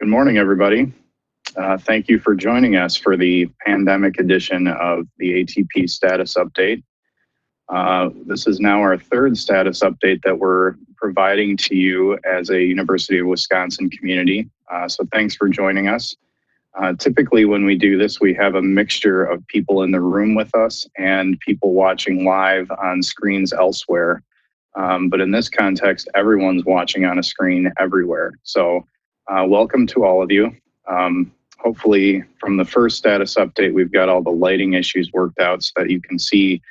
morning, everybody. Thank you for joining us for the pandemic edition of the ATP status update. This is now our third status update that we're providing to you as a University of Wisconsin community. So thanks for joining us. Typically when we do this, we have a mixture of people in the room with us and people watching live on screens elsewhere. But in this context, everyone's watching on a screen everywhere. So welcome to all of you. Hopefully from the first status update, we've got all the lighting issues worked out so that you can see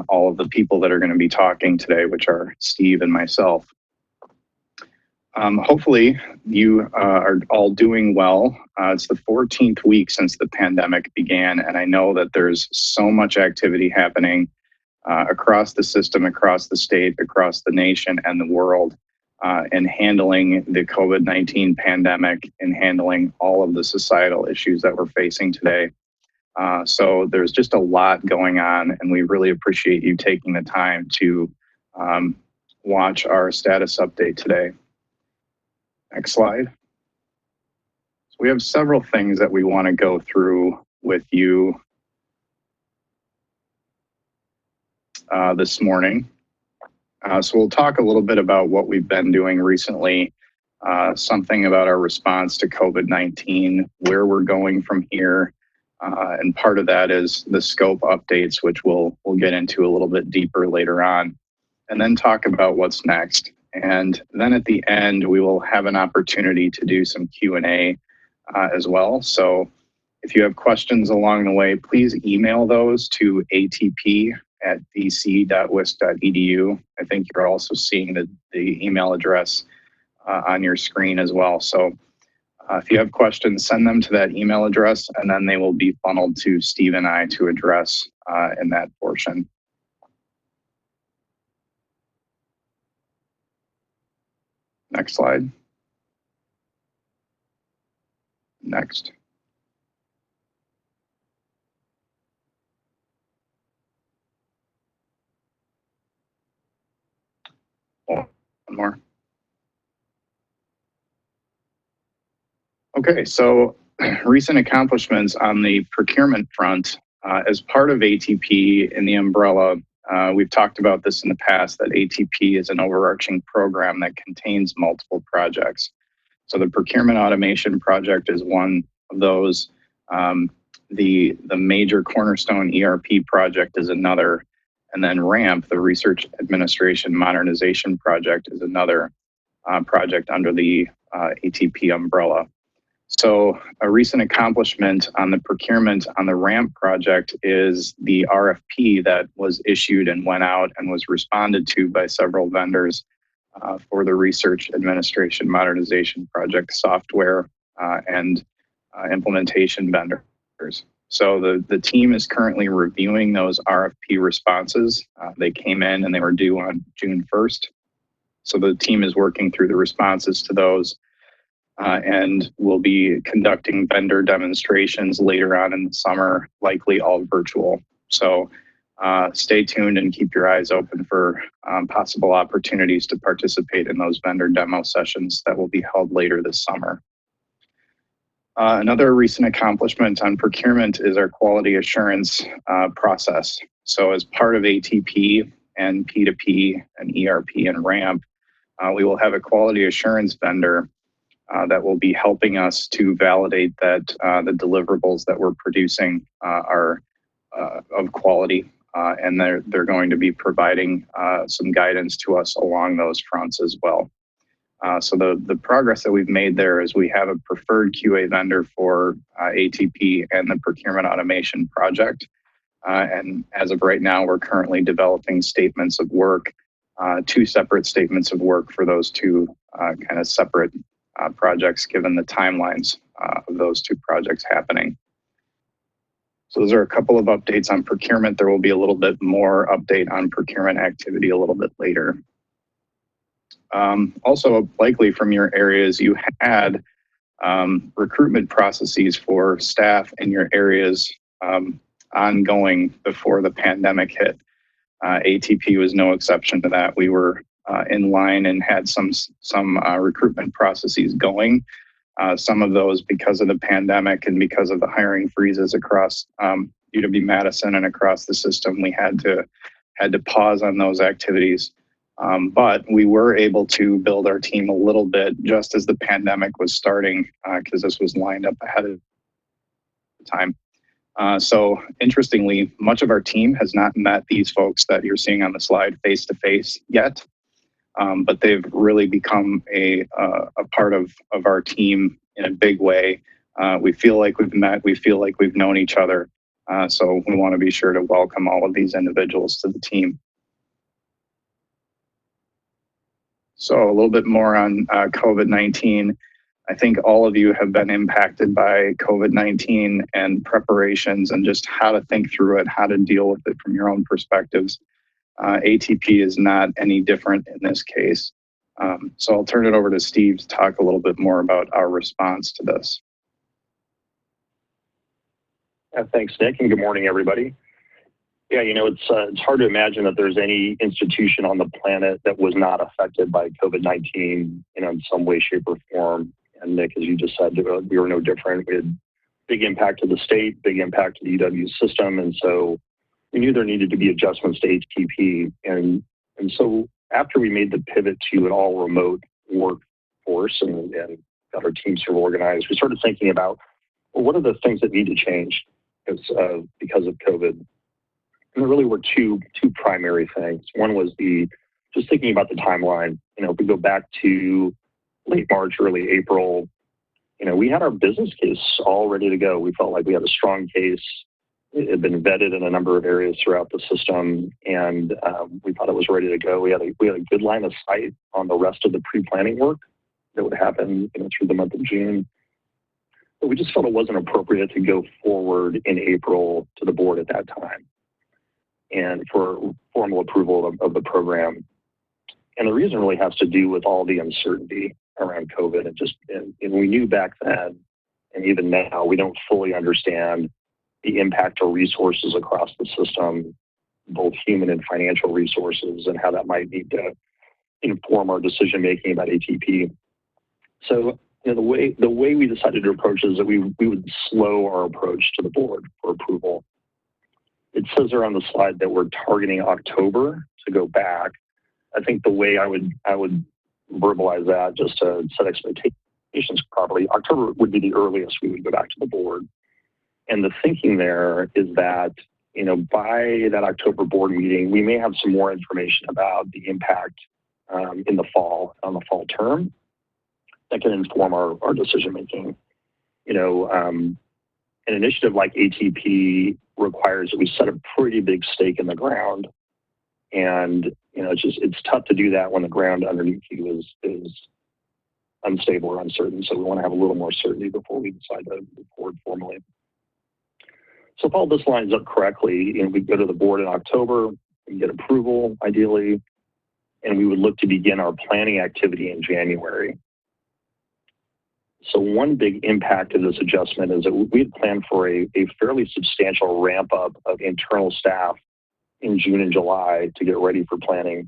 all of the people that are going to be talking today, which are Steve and myself. Hopefully you are all doing well. It's the 14th week since the pandemic began, and I know that there's so much activity happening across the system, across the state, across the nation and the world in handling the COVID-19 pandemic and handling all of the societal issues that we're facing today. So there's just a lot going on, and we really appreciate you taking the time to watch our status update today. Next slide. So we have several things that we want to go through with you this morning. So we'll talk a little bit about what we've been doing recently, something about our response to COVID-19, where we're going from here, and part of that is the scope updates, which we'll get into a little bit deeper later on, and then talk about what's next. And then at the end, we will have an opportunity to do some Q&A as well. So if you have questions along the way, please email those to atp@dc.wisc.edu. I think you're also seeing the email address on your screen as well. So if you have questions, send them to that email address, and then they will be funneled to Steve and I to address in that portion. Next slide. Next. One more. Okay, so recent accomplishments on the procurement front. As part of ATP in the umbrella, we've talked about this in the past, that ATP is an overarching program that contains multiple projects. So the procurement automation project is one of those. The major cornerstone ERP project is another. And then RAMP, the Research Administration Modernization Project, is another project under the ATP umbrella. So a recent accomplishment on the procurement on the RAMP project is the RFP that was issued and went out and was responded to by several vendors for the Research Administration Modernization Project software and implementation vendors. So the team is currently reviewing those RFP responses. They came in and they were due on June 1st. So the team is working through the responses to those and we'll be conducting vendor demonstrations later on in the summer, likely all virtual. So stay tuned and keep your eyes open for possible opportunities to participate in those vendor demo sessions that will be held later this summer. Another recent accomplishment on procurement is our quality assurance process. So as part of ATP and P2P and ERP and RAMP, we will have a quality assurance vendor that will be helping us to validate that the deliverables that we're producing are of quality, and they're going to be providing some guidance to us along those fronts as well. So the progress that we've made there is we have a preferred QA vendor for ATP and the procurement automation project. And as of right now, we're currently developing statements of work, two separate statements of work for those two kind of separate projects, given the timelines of those two projects happening. So those are a couple of updates on procurement. There will be a little bit more update on procurement activity a little bit later. Also, likely from your areas, you had recruitment processes for staff in your areas ongoing before the pandemic hit. ATP was no exception to that. We were in line and had some recruitment processes going Some of those because of the pandemic and because of the hiring freezes across UW-Madison and across the system, we had to pause on those activities. But we were able to build our team a little bit just as the pandemic was starting, because this was lined up ahead of time. So interestingly, much of our team has not met these folks that you're seeing on the slide face to face yet, but they've really become a part of our team in a big way. We feel like we've met, we feel like we've known each other. So we want to be sure to welcome all of these individuals to the team. So a little bit more on COVID-19. I think all of you have been impacted by COVID-19 and preparations and just how to think through it, how to deal with it from your own perspectives. ATP is not any different in this case. So I'll turn it over to Steve to talk a little bit more about our response to this. Thanks, Nick, and good morning, everybody. Yeah, you know, it's hard to imagine that there's any institution on the planet that was not affected by COVID-19, you know, in some way, shape, or form. And Nick, as you just said, we were no different. We had big impact to the state, big impact to the UW system, and so we knew there needed to be adjustments to ATP. And so after we made the pivot to an all remote workforce and got our teams sort of organized, we started thinking about, well, what are the things that need to change because of COVID? And there really were two primary things. One was just thinking about the timeline. You know, if we go back to late March, early April, you know, we had our business case all ready to go. We felt like we had a strong case. It had been vetted in a number of areas throughout the system, and we thought it was ready to go. We had a good line of sight on the rest of the pre-planning work that would happen, you know, through the month of June. But we just felt it wasn't appropriate to go forward in April to the board at that time and for formal approval of the program. And the reason really has to do with all the uncertainty around COVID. And we knew back then, and even now, we don't fully understand the impact to resources across the system, both human and financial resources, and how that might need to inform our decision-making about ATP. So, you know, the way we decided to approach it is that we would slow our approach to the board for approval. It says there on the slide that we're targeting October to go back. I think the way I would verbalize that, just to set expectations properly, October would be the earliest we would go back to the board. And the thinking there is that, you know, by that October board meeting, we may have some more information about the impact in the fall, on the fall term, that can inform our decision making. You know, an initiative like ATP requires that we set a pretty big stake in the ground. And, you know, it's tough to do that when the ground underneath you is unstable or uncertain. So we want to have a little more certainty before we decide to move forward formally. So if all this lines up correctly, you know, we go to the board in October, we get approval ideally, and we would look to begin our planning activity in January. So one big impact of this adjustment is that we had planned for a fairly substantial ramp up of internal staff in June and July to get ready for planning.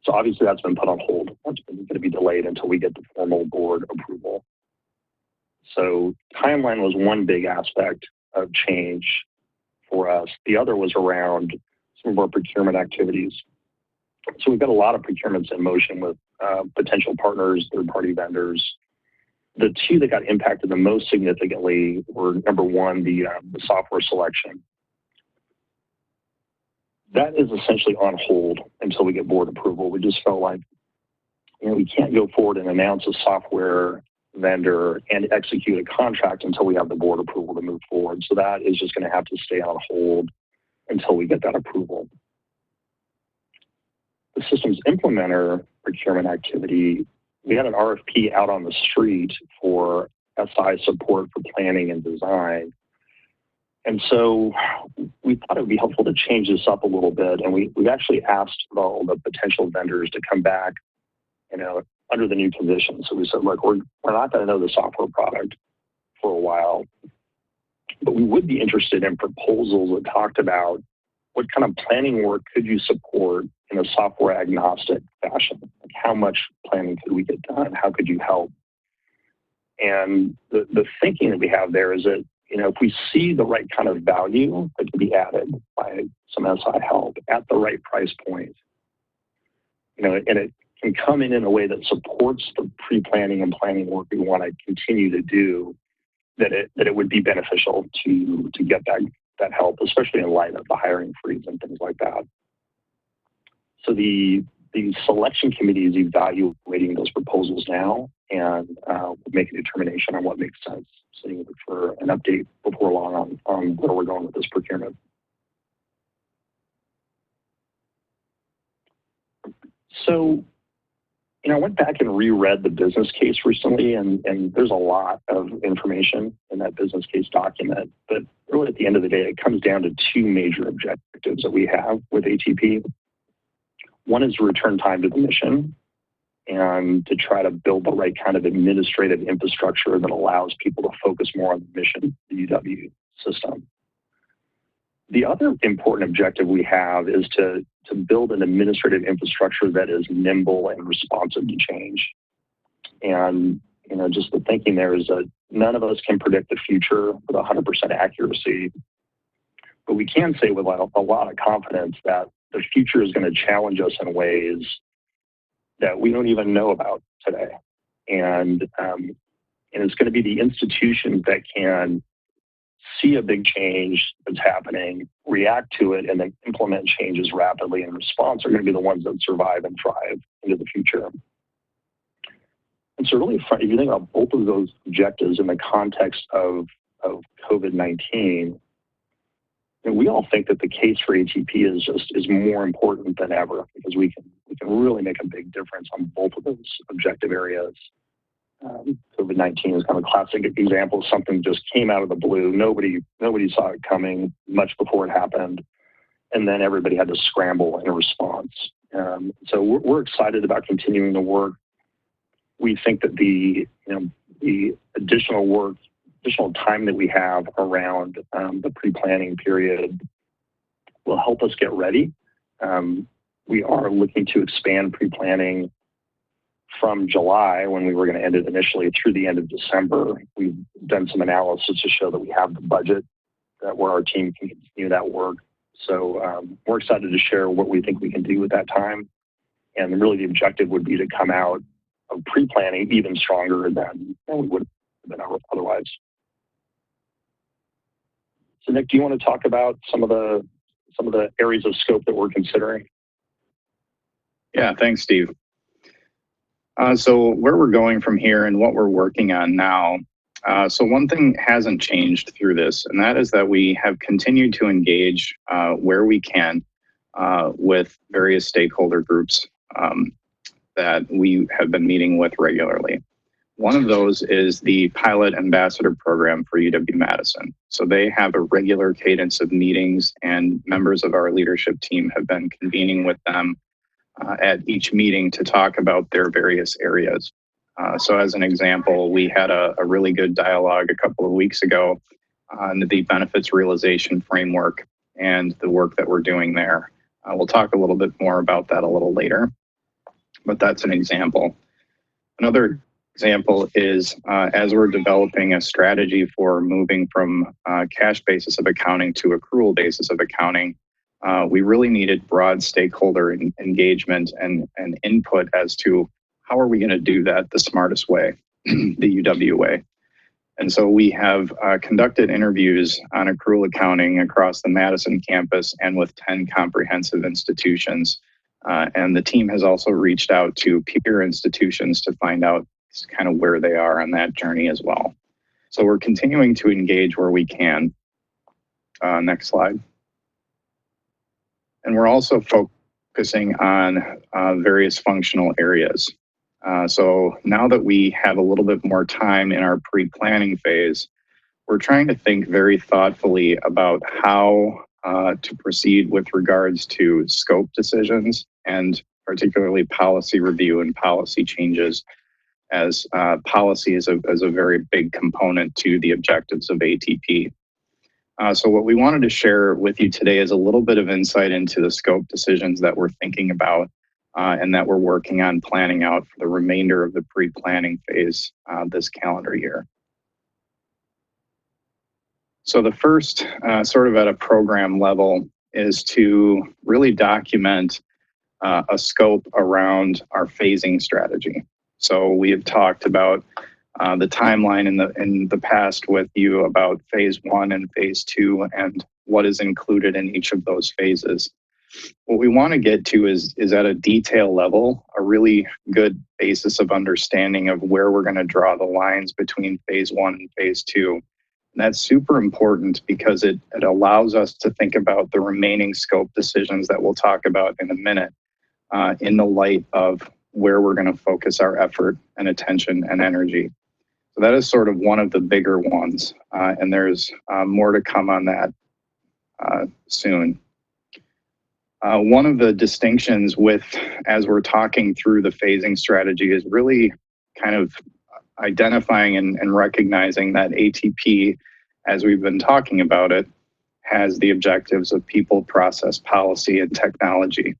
So obviously that's been put on hold. That's going to be delayed until we get the formal board approval. So timeline was one big aspect of change for us. The other was around some of our procurement activities. So we've got a lot of procurements in motion with potential partners, third-party vendors. The two that got impacted the most significantly were, number one, the software selection. That is essentially on hold until we get board approval. We just felt like, you know, we can't go forward and announce a software vendor and execute a contract until we have the board approval to move forward. So that is just going to have to stay on hold until we get that approval. The systems implementer procurement activity, we had an RFP out on the street for SI support for planning and design. And so we thought it would be helpful to change this up a little bit. And we've actually asked all the potential vendors to come back, you know, under the new conditions. So we said, look, we're not going to know the software product for a while, but we would be interested in proposals that talked about what kind of planning work could you support in a software agnostic fashion? Like how much planning could we get done? How could you help? And the thinking that we have there is that, if we see the right kind of value that can be added by some SI help at the right price point, and it can come in a way that supports the pre-planning and planning work we want to continue to do, that it would be beneficial to get that help, especially in light of the hiring freeze and things like that. So the selection committee is evaluating those proposals now, and we'll make a determination on what makes sense. So you look for an update before long on where we're going with this procurement. So, I went back and reread the business case recently, and there's a lot of information in that business case document. But really, at the end of the day, it comes down to two major objectives that we have with ATP. One is return time to the mission, and to try to build the right kind of administrative infrastructure that allows people to focus more on the mission, the UW system. The other important objective we have is to build an administrative infrastructure that is nimble and responsive to change. And, just the thinking there is that none of us can predict the future with 100% accuracy, but we can say with a lot of confidence that the future is going to challenge us in ways that we don't even know about today. And it's going to be the institutions that can see a big change that's happening, react to it, and then implement changes rapidly in response are going to be the ones that survive and thrive into the future. And so really, if you think about both of those objectives in the context of COVID-19, we all think that the case for ATP is more important than ever, because we can really make a big difference on both of those objective areas. COVID-19 is kind of a classic example of something that just came out of the blue. Nobody saw it coming much before it happened, and then everybody had to scramble in a response. So we're excited about continuing the work. We think that the additional time that we have around the pre-planning period will help us get ready. We are looking to expand pre-planning from July, when we were going to end it initially, through the end of December. We've done some analysis to show that we have the budget where our team can continue that work. So we're excited to share what we think we can do with that time. And really the objective would be to come out of pre-planning even stronger than we would have been otherwise. So Nick, do you want to talk about some of the areas of scope that we're considering? Yeah, thanks, Steve. So where we're going from here and what we're working on now. So one thing hasn't changed through this, and that is that we have continued to engage where we can with various stakeholder groups that we have been meeting with regularly. One of those is the Pilot Ambassador Program for UW-Madison. So they have a regular cadence of meetings, and members of our leadership team have been convening with them at each meeting to talk about their various areas. So as an example, we had a really good dialogue a couple of weeks ago on the benefits realization framework and the work that we're doing there. We'll talk a little bit more about that a little later, but that's an example. Another example is as we're developing a strategy for moving from cash basis of accounting to accrual basis of accounting, we really needed broad stakeholder engagement and input as to how are we going to do that the smartest way, the UW way. And so we have conducted interviews on accrual accounting across the Madison campus and with 10 comprehensive institutions. And the team has also reached out to peer institutions to find out kind of where they are on that journey as well. So we're continuing to engage where we can. Next slide. And we're also focusing on various functional areas. So now that we have a little bit more time in our pre-planning phase, we're trying to think very thoughtfully about how to proceed with regards to scope decisions, and particularly policy review and policy changes, as policy is a very big component to the objectives of ATP. So what we wanted to share with you today is a little bit of insight into the scope decisions that we're thinking about and that we're working on planning out for the remainder of the pre-planning phase this calendar year. So the first, sort of at a program level, is to really document a scope around our phasing strategy. So we have talked about the timeline in the past with you about phase 1 and phase 2 and what is included in each of those phases. What we want to get to is at a detail level, a really good basis of understanding of where we're going to draw the lines between phase 1 and phase 2. And that's super important because it allows us to think about the remaining scope decisions that we'll talk about in a minute in the light of where we're going to focus our effort and attention and energy. So that is sort of one of the bigger ones, and there's more to come on that soon. One of the distinctions with, as we're talking through the phasing strategy, is really kind of identifying and recognizing that ATP, as we've been talking about it, has the objectives of people, process, policy, and technology.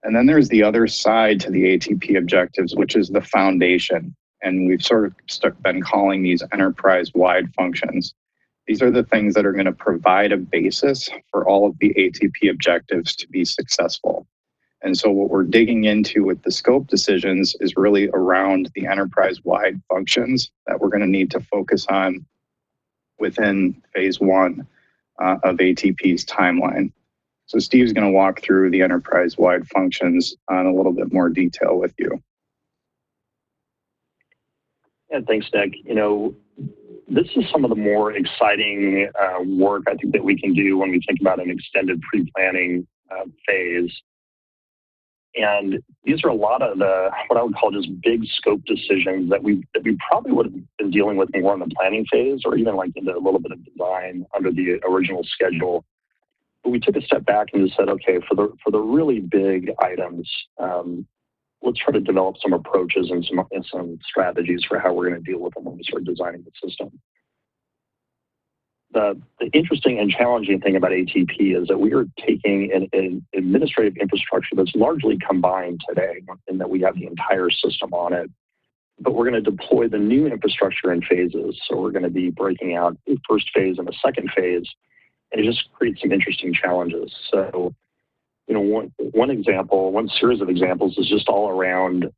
And then there's the other side to the ATP objectives, which is the foundation. And we've sort of been calling these enterprise-wide functions. These are the things that are going to provide a basis for all of the ATP objectives to be successful. And so what we're digging into with the scope decisions is really around the enterprise-wide functions that we're going to need to focus on within phase 1 of ATP's timeline. So Steve's going to walk through the enterprise-wide functions in a little bit more detail with you. Yeah, thanks, Nick. You know, this is some of the more exciting work I think that we can do when we think about an extended pre-planning phase. And these are a lot of the, what I would call just big scope decisions that we probably would have been dealing with more in the planning phase, or even like into a little bit of design under the original schedule. But we took a step back and just said, okay, for the really big items, let's try to develop some approaches and some strategies for how we're going to deal with them when we start designing the system. The interesting and challenging thing about ATP is that we are taking an administrative infrastructure that's largely combined today, in that we have the entire system on it, but we're going to deploy the new infrastructure in phases. So we're going to be breaking out the first phase and the second phase, and it just creates some interesting challenges. So, you know, one series of examples is just all around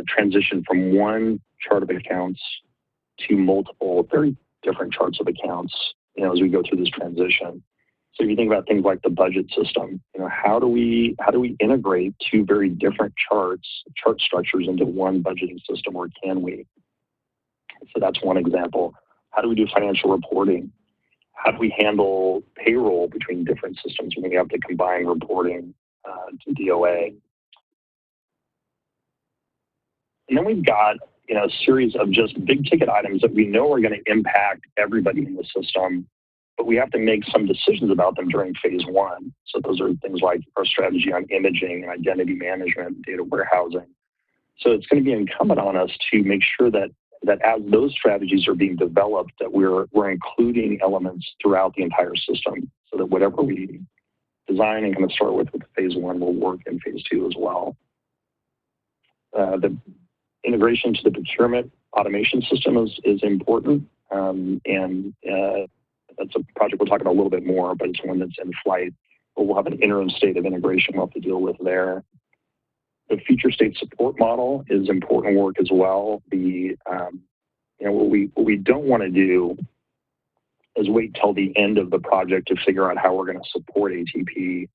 transition from one chart of accounts to multiple very different charts of accounts, you know, as we go through this transition. So if you think about things like the budget system, you know, how do we integrate two very different chart structures into one budgeting system, or can we? So that's one example. How do we do financial reporting? How do we handle payroll between different systems when we have to combine reporting to DOA? And then we've got, you know, a series of just big ticket items that we know are going to impact everybody in the system, but we have to make some decisions about them during phase 1. So those are things like our strategy on imaging and identity management, data warehousing. So it's going to be incumbent on us to make sure that as those strategies are being developed, that we're including elements throughout the entire system, so that whatever we design and kind of start with phase 1 will work in phase 2 as well. The integration to the procurement automation system is important, and that's a project we'll talk about a little bit more, but it's one that's in flight. But we'll have an interim state of integration we'll have to deal with there. The future state support model is important work as well. You know, what we don't want to do is wait till the end of the project to figure out how we're going to support ATP,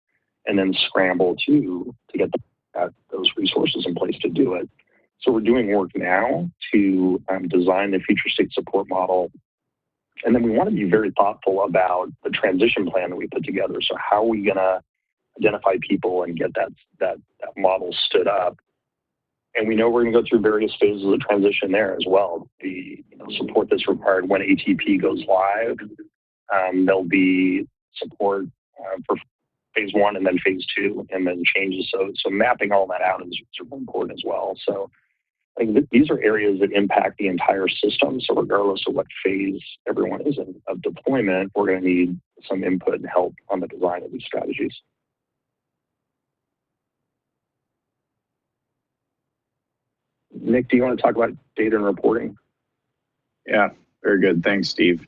and then scramble to get those resources in place to do it. So we're doing work now to design the future state support model. And then we want to be very thoughtful about the transition plan that we put together. So how are we going to identify people and get that model stood up? And we know we're going to go through various phases of the transition there as well. The support that's required when ATP goes live. There'll be support for phase 1 and then phase 2, and then changes. So mapping all that out is super important as well. So I think these are areas that impact the entire system. So regardless of what phase everyone is in of deployment, we're going to need some input and help on the design of these strategies. Nick, do you want to talk about data and reporting? Yeah, very good. Thanks, Steve.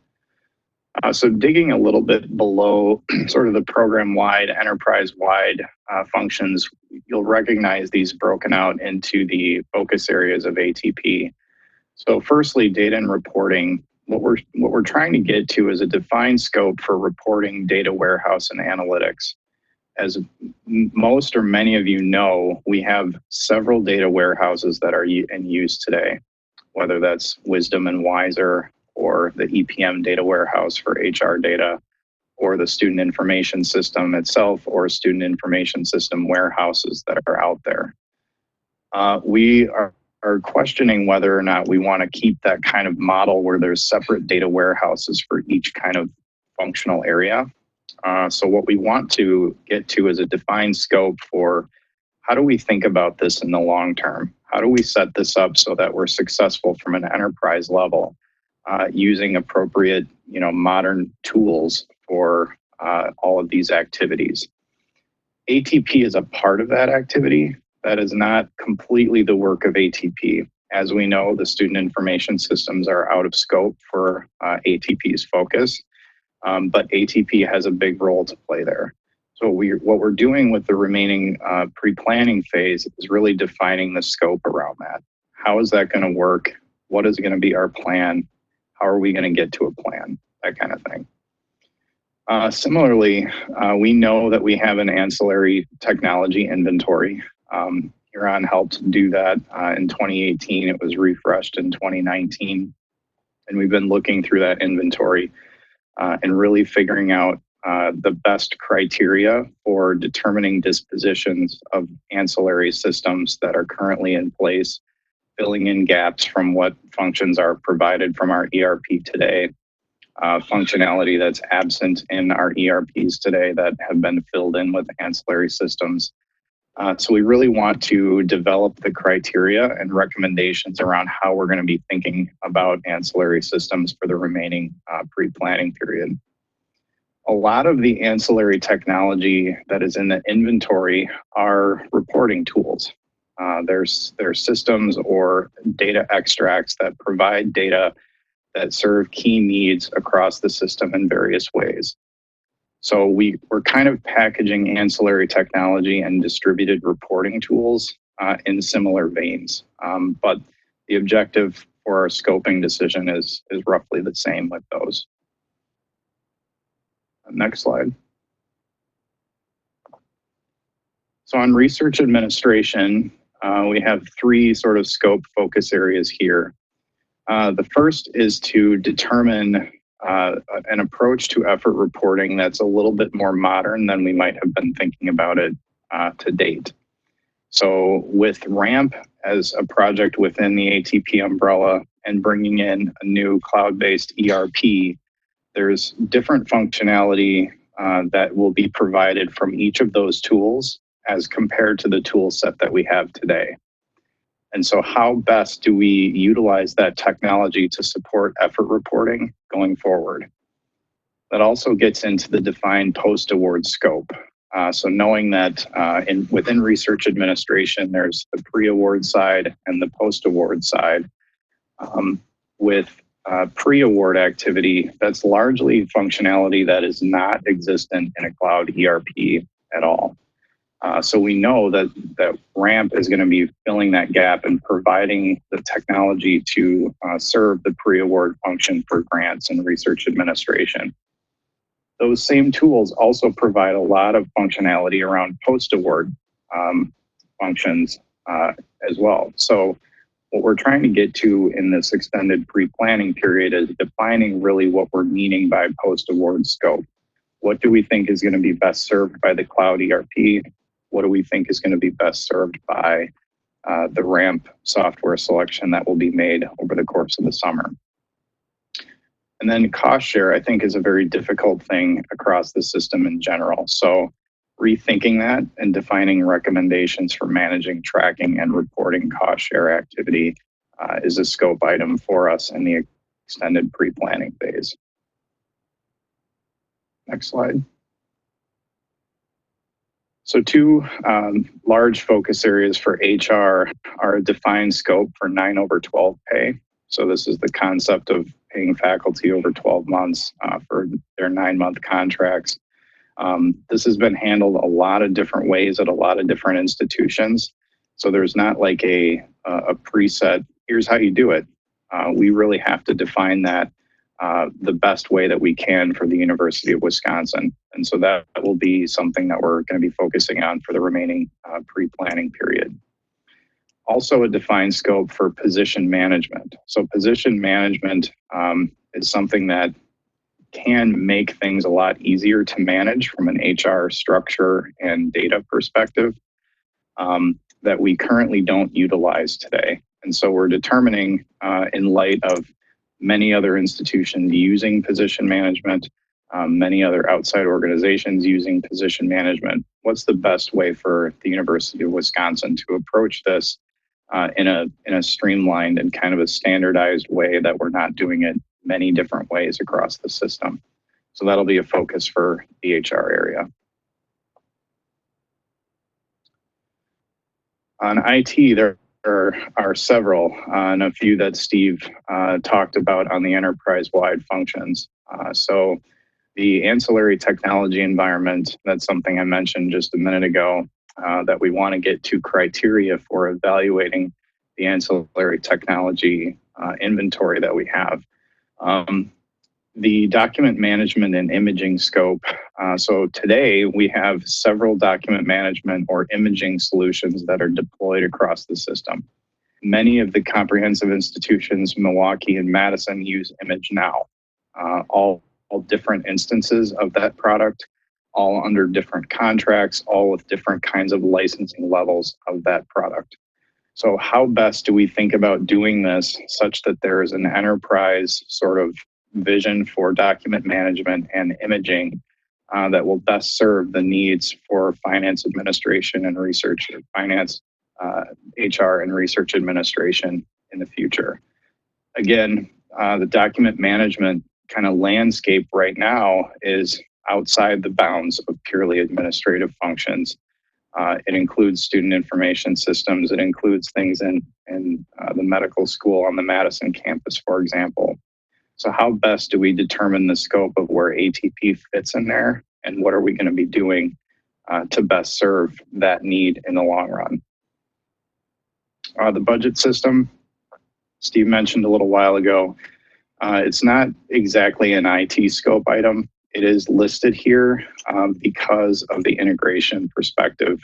So digging a little bit below sort of the program-wide, enterprise-wide functions, you'll recognize these broken out into the focus areas of ATP. So firstly, data and reporting. What we're trying to get to is a defined scope for reporting, data warehouse, and analytics. As most or many of you know, we have several data warehouses that are in use today, whether that's Wisdom and Wiser, or the EPM data warehouse for HR data, or the student information system itself, or student information system warehouses that are out there. We are questioning whether or not we want to keep that kind of model where there's separate data warehouses for each kind of functional area. So what we want to get to is a defined scope for how do we think about this in the long term? How do we set this up so that we're successful from an enterprise level? Using appropriate, modern tools for all of these activities. ATP is a part of that activity. That is not completely the work of ATP. As we know, the student information systems are out of scope for ATP's focus, but ATP has a big role to play there. So what we're doing with the remaining pre-planning phase is really defining the scope around that. How is that going to work? What is going to be our plan? How are we going to get to a plan? That kind of thing. Similarly, we know that we have an ancillary technology inventory. Huron helped do that in 2018. It was refreshed in 2019. And we've been looking through that inventory and really figuring out the best criteria for determining dispositions of ancillary systems that are currently in place, filling in gaps from what functions are provided from our ERP today, functionality that's absent in our ERPs today that have been filled in with ancillary systems. So we really want to develop the criteria and recommendations around how we're going to be thinking about ancillary systems for the remaining pre-planning period. A lot of the ancillary technology that is in the inventory are reporting tools. There's systems or data extracts that provide data that serve key needs across the system in various ways. So we're kind of packaging ancillary technology and distributed reporting tools in similar veins. But the objective for our scoping decision is roughly the same with those. Next slide. So on research administration, we have three sort of scope focus areas here. The first is to determine an approach to effort reporting that's a little bit more modern than we might have been thinking about it to date. So with RAMP as a project within the ATP umbrella and bringing in a new cloud-based ERP, there's different functionality that will be provided from each of those tools as compared to the tool set that we have today. And so how best do we utilize that technology to support effort reporting going forward? That also gets into the defined post-award scope. So knowing that within research administration, there's the pre-award side and the post-award side. With pre-award activity, that's largely functionality that is not existent in a cloud ERP at all. So we know that RAMP is going to be filling that gap and providing the technology to serve the pre-award function for grants and research administration. Those same tools also provide a lot of functionality around post-award functions as well. So what we're trying to get to in this extended pre-planning period is defining really what we're meaning by post-award scope. What do we think is going to be best served by the cloud ERP? What do we think is going to be best served by the RAMP software selection that will be made over the course of the summer? And then cost share, I think, is a very difficult thing across the system in general. So rethinking that and defining recommendations for managing, tracking, and reporting cost share activity is a scope item for us in the extended pre-planning phase. Next slide. So two large focus areas for HR are a defined scope for 9/12 pay. So this is the concept of paying faculty over 12 months for their 9-month contracts. This has been handled a lot of different ways at a lot of different institutions. So there's not like a preset, here's how you do it. We really have to define that the best way that we can for the University of Wisconsin. And so that will be something that we're going to be focusing on for the remaining pre-planning period. Also a defined scope for position management. So position management is something that can make things a lot easier to manage from an HR structure and data perspective that we currently don't utilize today. And so we're determining in light of many other institutions using position management, many other outside organizations using position management, what's the best way for the University of Wisconsin to approach this in a streamlined and kind of a standardized way that we're not doing it many different ways across the system. So that'll be a focus for the HR area. On IT, there are several, and a few that Steve talked about on the enterprise-wide functions. So the ancillary technology environment, that's something I mentioned just a minute ago, that we want to get to criteria for evaluating the ancillary technology inventory that we have. The document management and imaging scope. So today we have several document management or imaging solutions that are deployed across the system. Many of the comprehensive institutions, Milwaukee and Madison, use ImageNow. All different instances of that product, all under different contracts, all with different kinds of licensing levels of that product. So how best do we think about doing this such that there is an enterprise sort of vision for document management and imaging that will best serve the needs for finance administration and research, finance, HR and research administration in the future? Again, the document management kind of landscape right now is outside the bounds of purely administrative functions. It includes student information systems. It includes things in the medical school on the Madison campus, for example. So how best do we determine the scope of where ATP fits in there, and what are we going to be doing to best serve that need in the long run? The budget system, Steve mentioned a little while ago, it's not exactly an IT scope item. It is listed here because of the integration perspective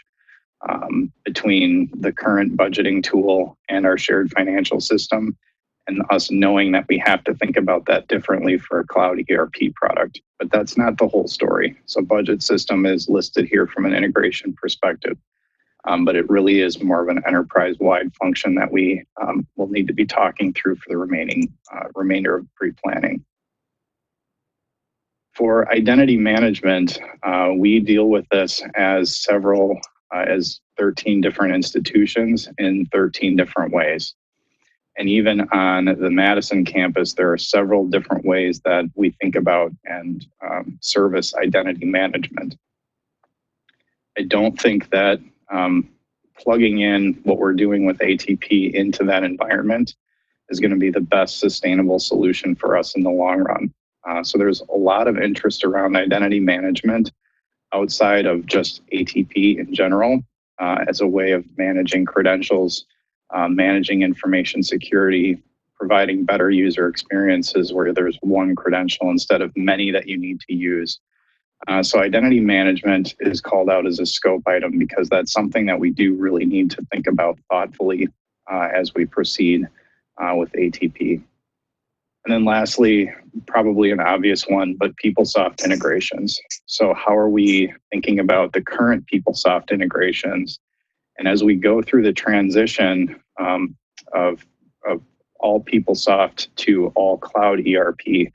between the current budgeting tool and our shared financial system, and us knowing that we have to think about that differently for a cloud ERP product. But that's not the whole story. So budget system is listed here from an integration perspective, but it really is more of an enterprise-wide function that we will need to be talking through for the remainder of pre-planning. For identity management, we deal with this as 13 different institutions in 13 different ways. And even on the Madison campus, there are several different ways that we think about and service identity management. I don't think that plugging in what we're doing with ATP into that environment is going to be the best sustainable solution for us in the long run. So there's a lot of interest around identity management outside of just ATP in general as a way of managing credentials, managing information security, providing better user experiences where there's one credential instead of many that you need to use. So identity management is called out as a scope item because that's something that we do really need to think about thoughtfully as we proceed with ATP. And then lastly, probably an obvious one, but PeopleSoft integrations. So how are we thinking about the current PeopleSoft integrations? And as we go through the transition of all PeopleSoft to all cloud ERP,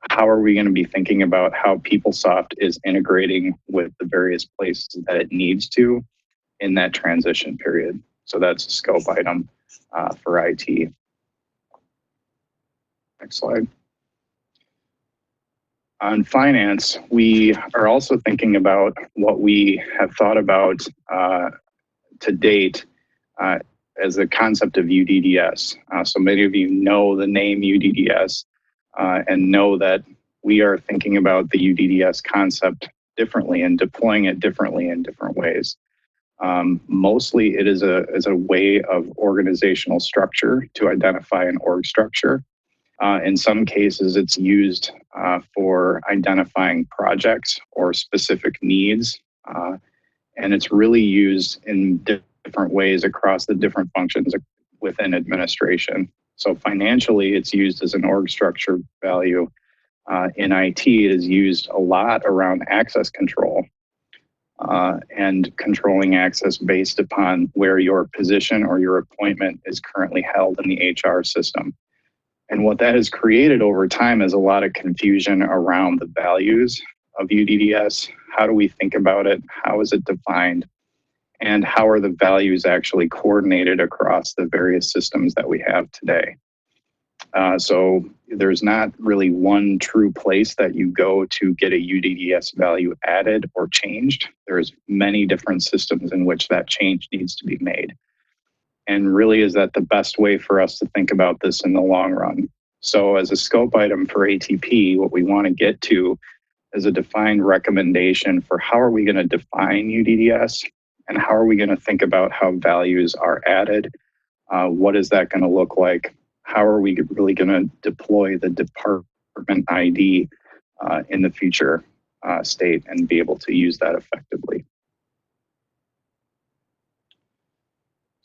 how are we going to be thinking about how PeopleSoft is integrating with the various places that it needs to in that transition period? So that's a scope item for IT. Next slide. On finance, we are also thinking about what we have thought about to date as the concept of UDDS. So many of you know the name UDDS and know that we are thinking about the UDDS concept differently and deploying it differently in different ways. Mostly it is a way of organizational structure to identify an org structure. In some cases, it's used for identifying projects or specific needs. And it's really used in different ways across the different functions within administration. So financially, it's used as an org structure value. In IT, it is used a lot around access control and controlling access based upon where your position or your appointment is currently held in the HR system. And what that has created over time is a lot of confusion around the values of UDDS. How do we think about it? How is it defined? And how are the values actually coordinated across the various systems that we have today? So there's not really one true place that you go to get a UDDS value added or changed. There's many different systems in which that change needs to be made. And really, is that the best way for us to think about this in the long run? So as a scope item for ATP, what we want to get to is a defined recommendation for how are we going to define UDDS and how are we going to think about how values are added? What is that going to look like? How are we really going to deploy the department ID in the future state and be able to use that effectively?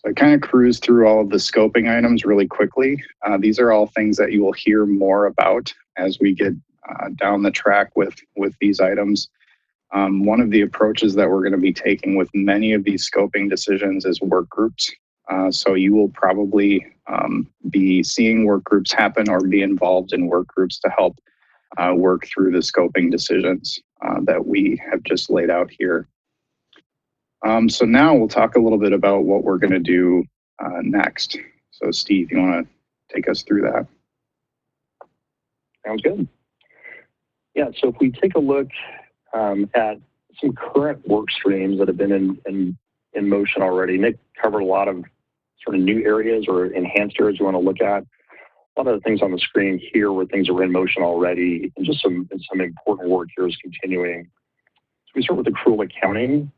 So I kind of cruise through all of the scoping items really quickly. These are all things that you will hear more about as we get down the track with these items. One of the approaches that we're going to be taking with many of these scoping decisions is work groups. So you will probably be seeing work groups happen or be involved in work groups to help work through the scoping decisions that we have just laid out here. So now we'll talk a little bit about what we're going to do next. So Steve, you want to take us through that? Sounds good. Yeah, so if we take a look at some current work streams that have been in motion already, Nick covered a lot of sort of new areas or enhanced areas we want to look at. A lot of the things on the screen here where things are in motion already, and just some important work here is continuing. So we start with accrual accounting.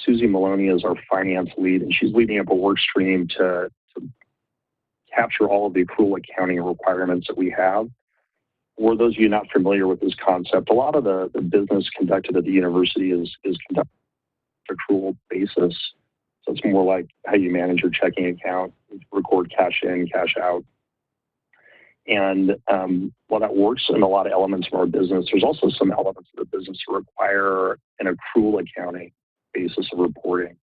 Susie Maloney is our finance lead, and she's leading up a work stream to capture all of the accrual accounting requirements that we have. For those of you not familiar with this concept, a lot of the business conducted at the university is conducted on an accrual basis. So it's more like how you manage your checking account, record cash in, cash out. And while that works in a lot of elements of our business, there's also some elements of the business that require an accrual accounting basis of reporting.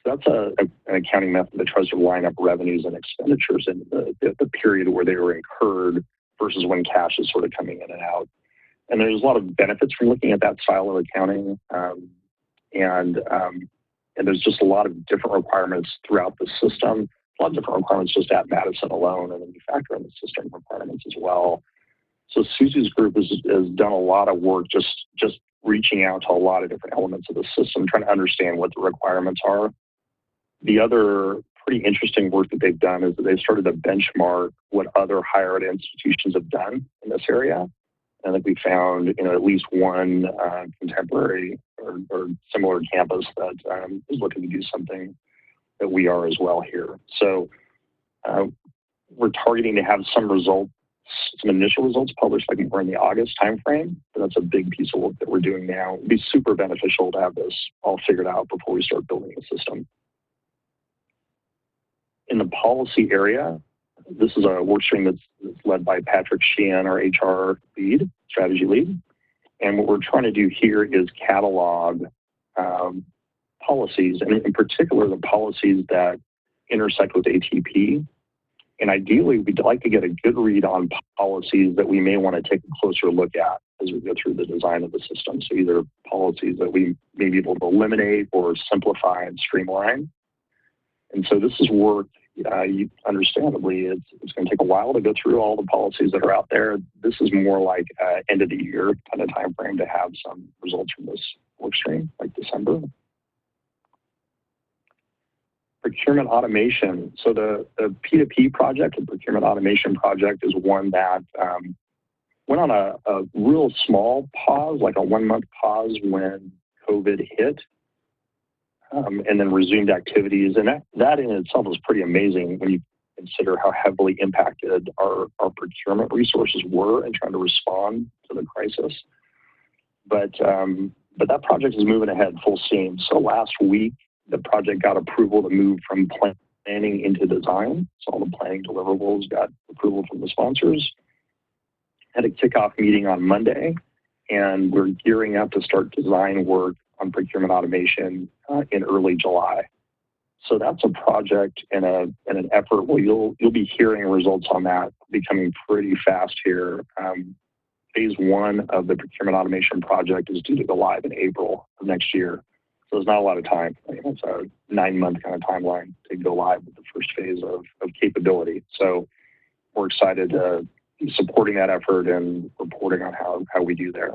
So that's an accounting method that tries to line up revenues and expenditures in the period where they were incurred versus when cash is sort of coming in and out. And there's a lot of benefits from looking at that style of accounting. And there's just a lot of different requirements throughout the system, a lot of different requirements just at Madison alone, and then you factor in the system requirements as well. So Susie's group has done a lot of work just reaching out to a lot of different elements of the system, trying to understand what the requirements are. The other pretty interesting work that they've done is that they've started to benchmark what other higher ed institutions have done in this area. And I think we found, at least one contemporary or similar campus that is looking to do something that we are as well here. So we're targeting to have some initial results published like we're in the August timeframe. But that's a big piece of work that we're doing now. It'd be super beneficial to have this all figured out before we start building the system. In the policy area, this is a work stream that's led by Patrick Sheehan, our HR lead, strategy lead. And what we're trying to do here is catalog policies, and in particular, the policies that intersect with ATP. And ideally, we'd like to get a good read on policies that we may want to take a closer look at as we go through the design of the system. So either policies that we may be able to eliminate or simplify and streamline. And so this is work understandably, it's going to take a while to go through all the policies that are out there. This is more like end of the year kind of time frame to have some results from this work stream, like December. Procurement automation. So the P2P project, the procurement automation project, is one that went on a real small pause, like a 1-month pause when COVID hit. And then resumed activities. And that in itself is pretty amazing when you consider how heavily impacted our procurement resources were in trying to respond to the crisis. But that project is moving ahead full steam. So last week, the project got approval to move from planning into design. So all the planning deliverables got approval from the sponsors. Had a kickoff meeting on Monday, and we're gearing up to start design work on procurement automation in early July. So that's a project and an effort where you'll be hearing results on that becoming pretty fast here. Phase 1 of the procurement automation project is due to go live in April of next year. So there's not a lot of time. It's a 9-month kind of timeline to go live with the first phase of capability. So we're excited to be supporting that effort and reporting on how we do there.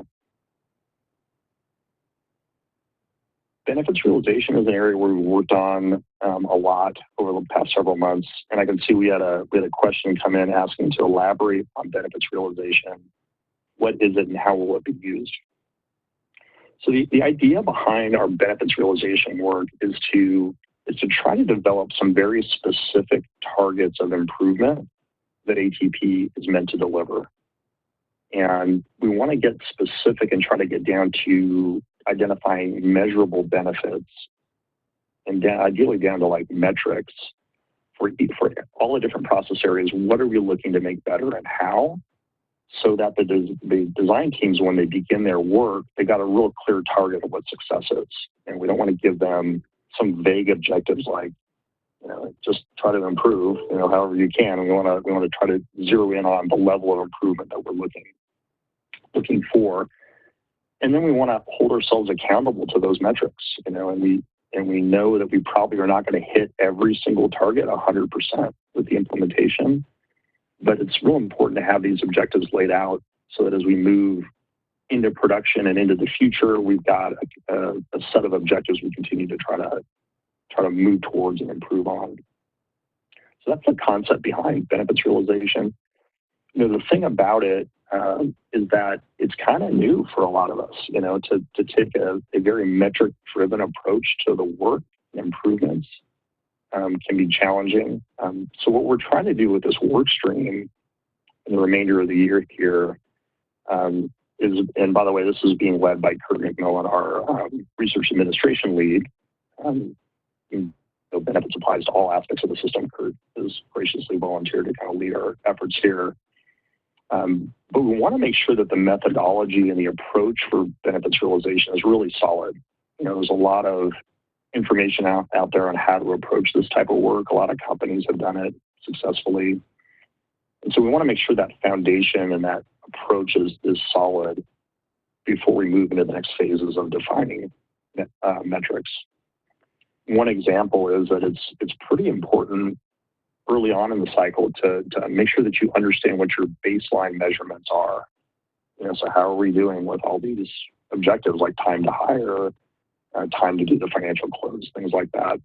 Benefits realization is an area where we worked on a lot over the past several months. And I can see we had a question come in asking to elaborate on benefits realization. What is it and how will it be used? So the idea behind our benefits realization work is to try to develop some very specific targets of improvement that ATP is meant to deliver. And we want to get specific and try to get down to identifying measurable benefits and ideally down to like metrics for all the different process areas. What are we looking to make better and how? So that the design teams, when they begin their work, they got a real clear target of what success is. And we don't want to give them some vague objectives like, just try to improve, however you can. And we want to try to zero in on the level of improvement that we're looking for. And then we want to hold ourselves accountable to those metrics, and we know that we probably are not going to hit every single target 100% with the implementation, but it's real important to have these objectives laid out so that as we move into production and into the future, we've got a set of objectives we continue to try to move towards and improve on. So that's the concept behind benefits realization. The thing about it is that it's kind of new for a lot of us, to take a very metric-driven approach to the work and improvements can be challenging. So what we're trying to do with this work stream in the remainder of the year here is, and by the way, this is being led by Kurt McMillan, our research administration lead. Benefits applies to all aspects of the system. Kurt has graciously volunteered to kind of lead our efforts here. But we want to make sure that the methodology and the approach for benefits realization is really solid. There's a lot of information out there on how to approach this type of work. A lot of companies have done it successfully. And so we want to make sure that foundation and that approach is solid before we move into the next phases of defining metrics. One example is that it's pretty important early on in the cycle to make sure that you understand what your baseline measurements are. So how are we doing with all these objectives like time to hire, time to do the financial close, things like that.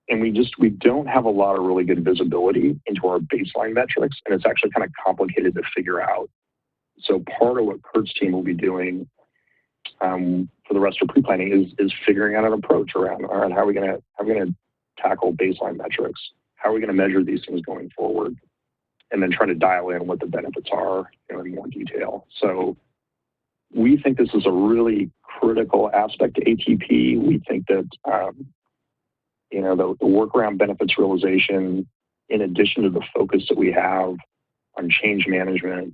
And we don't have a lot of really good visibility into our baseline metrics, and it's actually kind of complicated to figure out. So part of what Kurt's team will be doing for the rest of pre-planning is figuring out an approach around, all right, how are we going to tackle baseline metrics? How are we going to measure these things going forward? And then try to dial in what the benefits are in more detail. So we think this is a really critical aspect to ATP. We think that the work around benefits realization, in addition to the focus that we have on change management,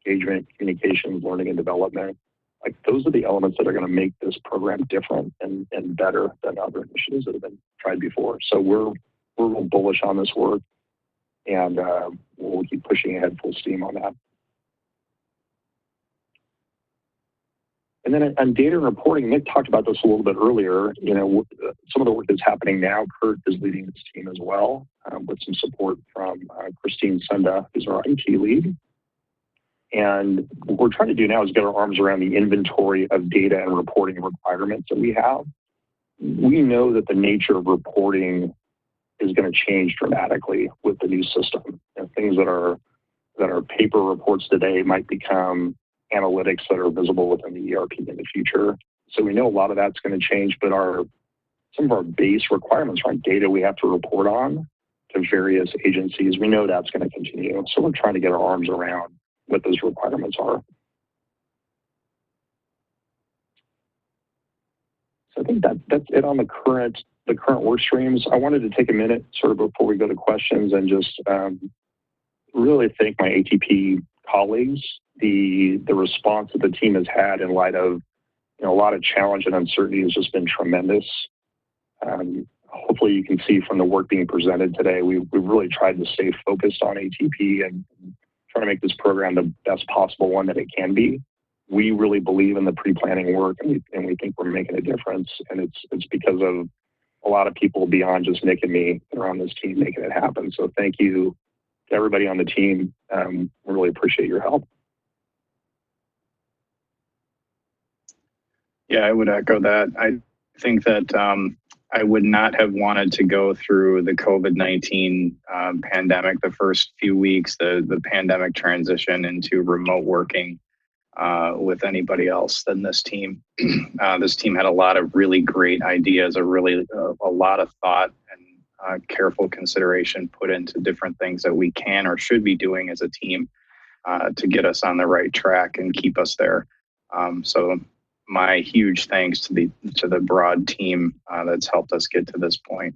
engagement, communications, learning and development, like those are the elements that are going to make this program different and better than other initiatives that have been tried before. So we're real bullish on this work, and we'll keep pushing ahead full steam on that. And then on data and reporting, Nick talked about this a little bit earlier. Some of the work that's happening now, Kurt is leading this team as well, with some support from Christine Senda, who's our IT lead. And what we're trying to do now is get our arms around the inventory of data and reporting requirements that we have. We know that the nature of reporting is going to change dramatically with the new system. Things that are paper reports today might become analytics that are visible within the ERP in the future. So we know a lot of that's going to change, but some of our base requirements around data we have to report on to various agencies, we know that's going to continue. So we're trying to get our arms around what those requirements are. So I think that's it on the current work streams. I wanted to take a minute sort of before we go to questions and just really thank my ATP colleagues. The response that the team has had in light of a lot of challenge and uncertainty has just been tremendous. Hopefully you can see from the work being presented today, we've really tried to stay focused on ATP and try to make this program the best possible one that it can be. We really believe in the pre-planning work, and we think we're making a difference. And it's because of a lot of people beyond just Nick and me that are on this team making it happen. So thank you to everybody on the team. We really appreciate your help. Yeah, I would echo that. I think that I would not have wanted to go through the COVID-19 pandemic, the first few weeks, the pandemic transition into remote working with anybody else than this team. This team had a lot of really great ideas, a lot of thought and careful consideration put into different things that we can or should be doing as a team to get us on the right track and keep us there. So my huge thanks to the broad team that's helped us get to this point.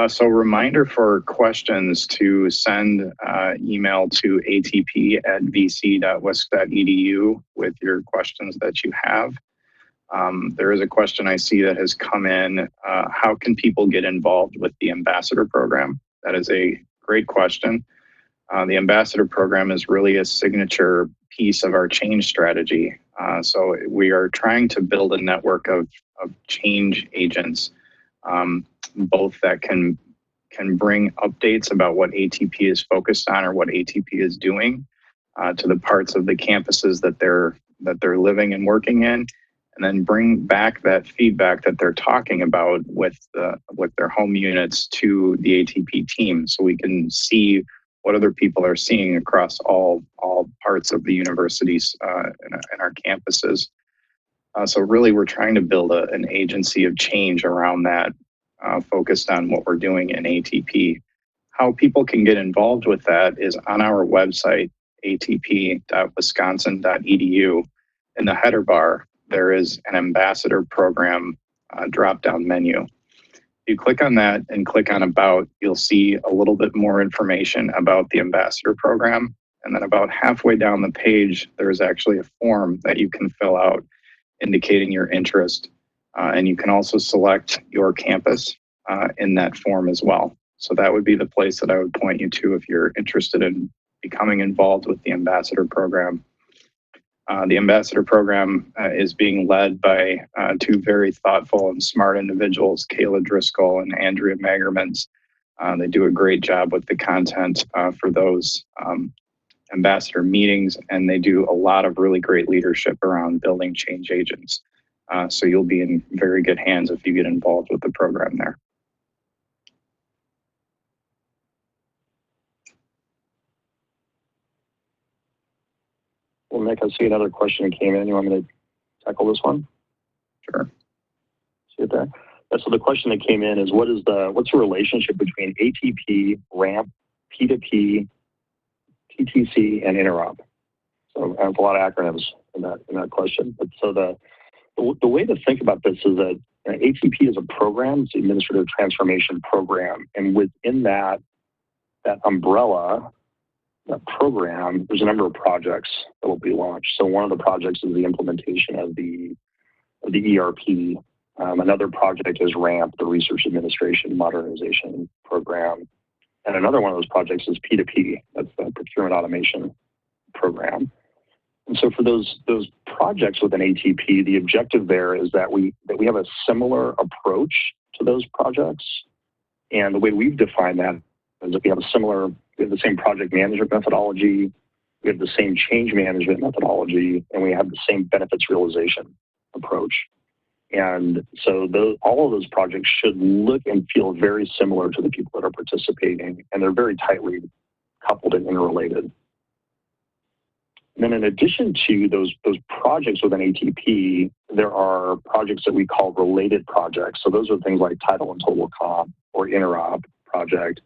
So reminder for questions to send email to atp@vc.wisc.edu with your questions that you have. There is a question I see that has come in. How can people get involved with the ambassador program? That is a great question. The ambassador program is really a signature piece of our change strategy. So we are trying to build a network of change agents, both that can bring updates about what ATP is focused on or what ATP is doing to the parts of the campuses that they're living and working in, and then bring back that feedback that they're talking about with their home units to the ATP team, so we can see what other people are seeing across all parts of the universities in our campuses. So really, we're trying to build an agency of change around that, focused on what we're doing in ATP. How people can get involved with that is on our website, atp.wisconsin.edu. In the header bar, there is an ambassador program drop-down menu. If you click on that and click on About, you'll see a little bit more information about the ambassador program. And then about halfway down the page, there's actually a form that you can fill out indicating your interest. And you can also select your campus in that form as well. So that would be the place that I would point you to if you're interested in becoming involved with the ambassador program. The ambassador program is being led by two very thoughtful and smart individuals, Kayla Driscoll and Andrea Magermans. They do a great job with the content for those ambassador meetings, and they do a lot of really great leadership around building change agents. So you'll be in very good hands if you get involved with the program there. Well, Nick, I see another question that came in. You want me to tackle this one? Sure. See it there? So the question that came in is, what's the relationship between ATP, RAMP, P2P, TTC, and interop? So I have a lot of acronyms in that question. But so the way to think about this is that ATP is a program, it's the Administrative Transformation Program, and within that umbrella, that program, there's a number of projects that will be launched. So one of the projects is the implementation of the ERP. Another project is RAMP, the Research Administration Modernization Program. And another one of those projects is P2P, that's the Procurement Automation Program. And so for those projects with an ATP, the objective there is that we have a similar approach to those projects. And the way we've defined that is that we have the same project management methodology, we have the same change management methodology, and we have the same benefits realization approach. And so all of those projects should look and feel very similar to the people that are participating, and they're very tightly coupled and interrelated. And then in addition to those projects with an ATP, there are projects that we call related projects. So those are things like title and total comp or interop project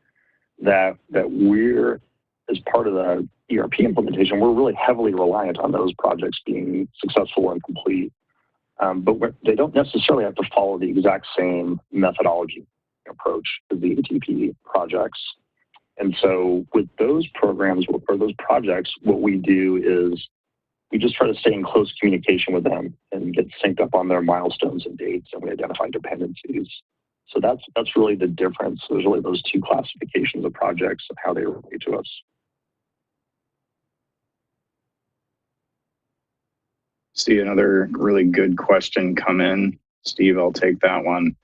that we're, as part of the ERP implementation, we're really heavily reliant on those projects being successful and complete. But they don't necessarily have to follow the exact same methodology approach as the ATP projects. And so with those programs or those projects, what we do is we just try to stay in close communication with them and get synced up on their milestones and dates, and we identify dependencies. So that's really the difference. There's really those two classifications of projects and how they relate to us. See another really good question come in. Steve, I'll take that one.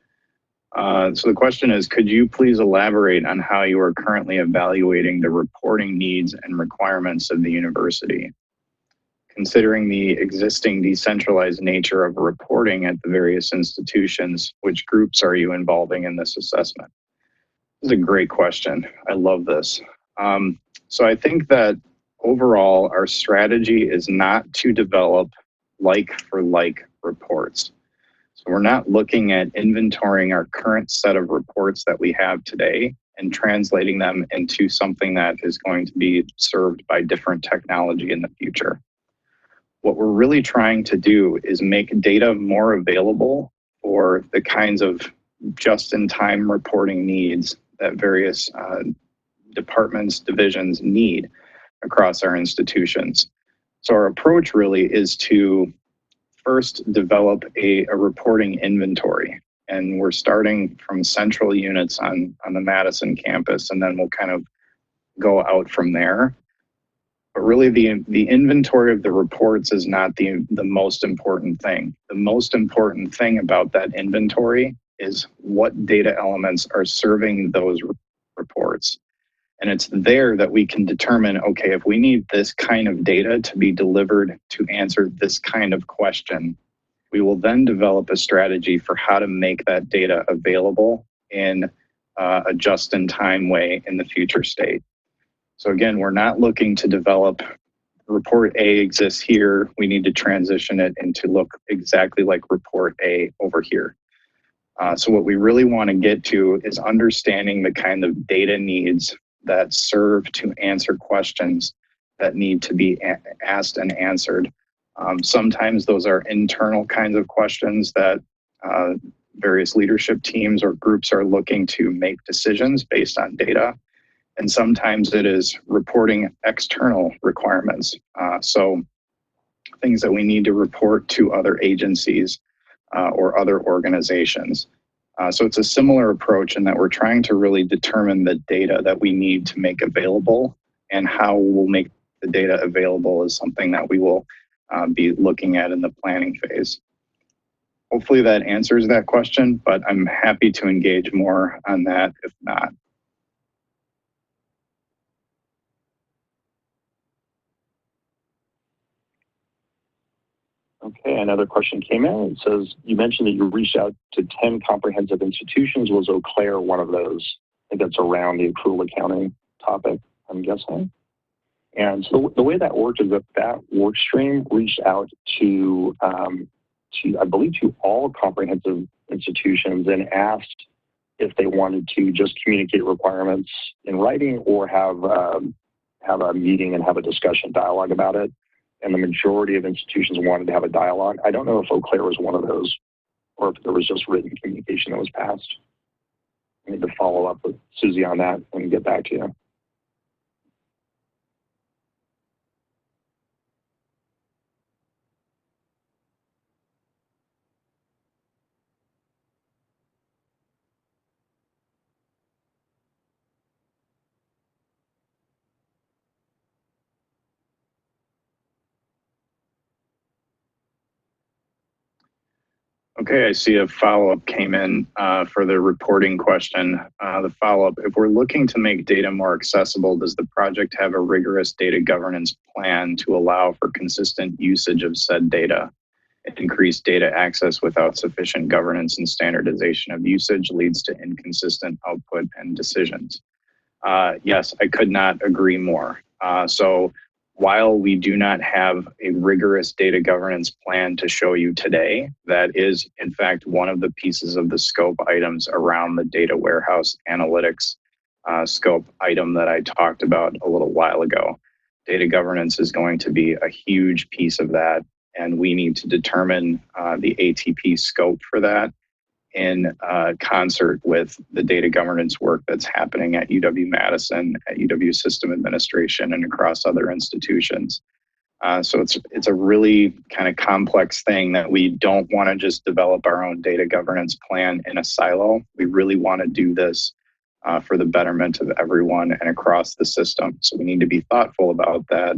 So the question is, could you please elaborate on how you are currently evaluating the reporting needs and requirements of the university? Considering the existing decentralized nature of reporting at the various institutions, which groups are you involving in this assessment? This is a great question. I love this. So I think that overall, our strategy is not to develop like for like reports. So we're not looking at inventorying our current set of reports that we have today and translating them into something that is going to be served by different technology in the future. What we're really trying to do is make data more available for the kinds of just-in-time reporting needs that various departments, divisions need across our institutions. So our approach really is to first develop a reporting inventory. And we're starting from central units on the Madison campus, and then we'll kind of go out from there. But really the inventory of the reports is not the most important thing. The most important thing about that inventory is what data elements are serving those reports. And it's there that we can determine, okay, if we need this kind of data to be delivered to answer this kind of question, we will then develop a strategy for how to make that data available in a just-in-time way in the future state. So again, we're not looking to develop report A exists here. We need to transition it into look exactly like report A over here. So what we really want to get to is understanding the kind of data needs that serve to answer questions that need to be asked and answered. Sometimes those are internal kinds of questions that various leadership teams or groups are looking to make decisions based on data. And sometimes it is reporting external requirements. So things that we need to report to other agencies or other organizations. So it's a similar approach in that we're trying to really determine the data that we need to make available, and how we'll make the data available is something that we will be looking at in the planning phase. Hopefully that answers that question, but I'm happy to engage more on that if not. Okay, another question came in. It says, you mentioned that you reached out to 10 comprehensive institutions. Was Eau Claire one of those? I think that's around the accrual accounting topic, I'm guessing. And so the way that worked is that work stream reached out to I believe, to all comprehensive institutions and asked if they wanted to just communicate requirements in writing or have a meeting and have a discussion dialogue about it. And the majority of institutions wanted to have a dialogue. I don't know if Eau Claire was one of those, or if there was just written communication that was passed. I need to follow up with Susie on that and get back to you. Okay, I see a follow-up came in for the reporting question. The follow-up, if we're looking to make data more accessible, does the project have a rigorous data governance plan to allow for consistent usage of said data? Increased data access without sufficient governance and standardization of usage leads to inconsistent output and decisions. Yes, I could not agree more. So while we do not have a rigorous data governance plan to show you today, that is in fact one of the pieces of the scope items around the data warehouse analytics scope item that I talked about a little while ago. Data governance is going to be a huge piece of that, and we need to determine the ATP scope for that in concert with the data governance work that's happening at UW-Madison, at UW System Administration, and across other institutions. So it's a really kind of complex thing that we don't want to just develop our own data governance plan in a silo. We really want to do this for the betterment of everyone and across the system. So we need to be thoughtful about that.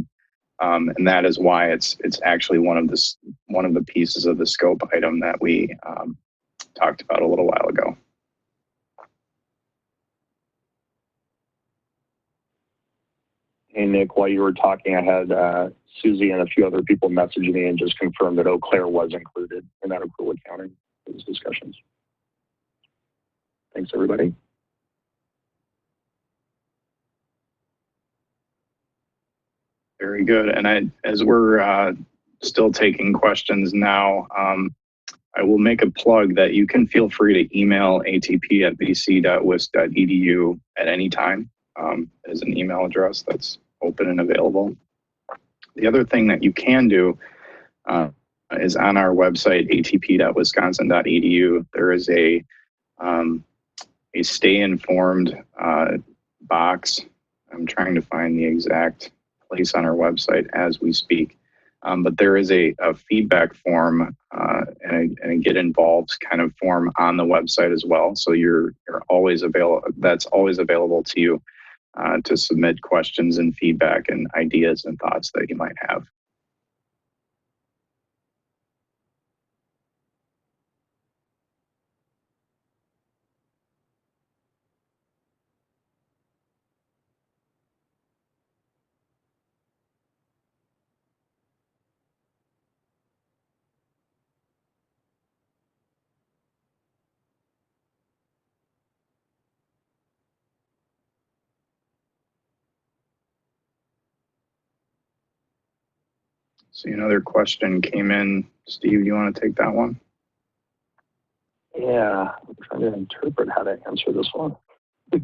And that is why it's actually one of the pieces of the scope item that we talked about a little while ago. Hey, Nick, while you were talking, I had Susie and a few other people message me and just confirm that Eau Claire was included in that accrual accounting for these discussions. Thanks, everybody. Very good. And as we're still taking questions now, I will make a plug that you can feel free to email atp@vc.wisc.edu at any time. As an email address that's open and available. The other thing that you can do is on our website, atp.wisconsin.edu, there is a stay informed box. I'm trying to find the exact place on our website as we speak. But there is a feedback form and a get involved kind of form on the website as well. So you're always available. That's always available to you to submit questions and feedback and ideas and thoughts that you might have. See, another question came in. Steve, do you want to take that one? Yeah, I'm trying to interpret how to answer this one. So